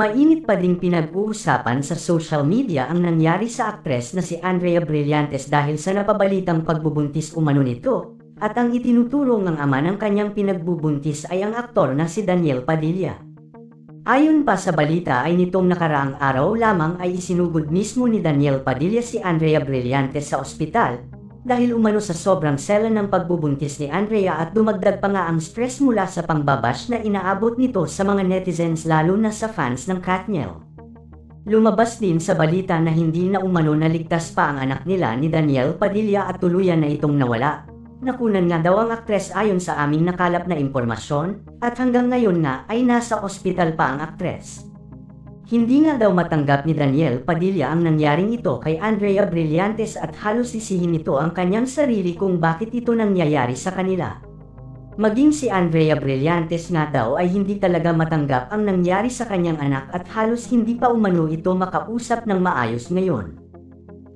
Mainit pa ding pinag-uusapan sa social media ang nangyari sa aktres na si Andrea Brillantes dahil sa napabalitang pagbubuntis umano nito, at ang itinuturong ng ama ng kanyang pinagbubuntis ay ang aktor na si Daniel Padilla. Ayon pa sa balita ay nitong nakaraang araw lamang ay isinugod mismo ni Daniel Padilla si Andrea Brillantes sa ospital, dahil umano sa sobrang sela ng pagbubuntis ni Andrea at dumagdag pa nga ang stress mula sa pangbabash na inaabot nito sa mga netizens lalo na sa fans ng Katniel. Lumabas din sa balita na hindi na umano naligtas pa ang anak nila ni Daniel Padilla at tuluyan na itong nawala. Nakunan nga daw ang aktres ayon sa aming nakalap na impormasyon, at hanggang ngayon nga ay nasa ospital pa ang aktres. Hindi nga daw matanggap ni Daniel Padilla ang nangyaring ito kay Andrea Brillantes at halos sisihin nito ang kanyang sarili kung bakit ito nangyayari sa kanila. Maging si Andrea Brillantes nga daw ay hindi talaga matanggap ang nangyari sa kanyang anak at halos hindi pa umano ito makausap ng maayos ngayon.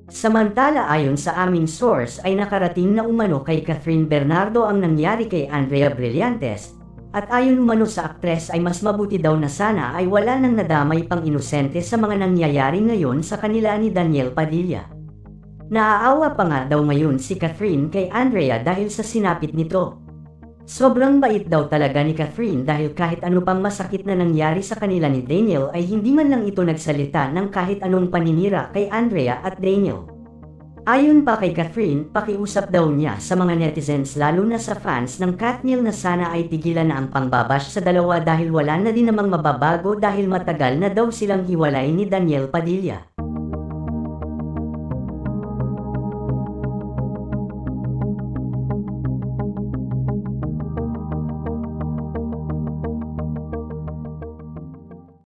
Samantala ayon sa aming source ay nakarating na umano kay Catherine Bernardo ang nangyari kay Andrea Brillantes. At ayon umano sa aktres ay mas mabuti daw na sana ay wala nang nadamay pang inosente sa mga nangyayari ngayon sa kanila ni Daniel Padilla. Naaawa pa nga daw ngayon si Catherine kay Andrea dahil sa sinapit nito. Sobrang bait daw talaga ni Catherine dahil kahit ano pang masakit na nangyari sa kanila ni Daniel ay hindi man lang ito nagsalita ng kahit anong paninira kay Andrea at Daniel. Ayon pa kay Catherine, pakiusap daw niya sa mga netizens lalo na sa fans ng Katniel na sana ay tigilan na ang pangbabash sa dalawa dahil wala na din namang mababago dahil matagal na daw silang hiwalay ni Daniel Padilla.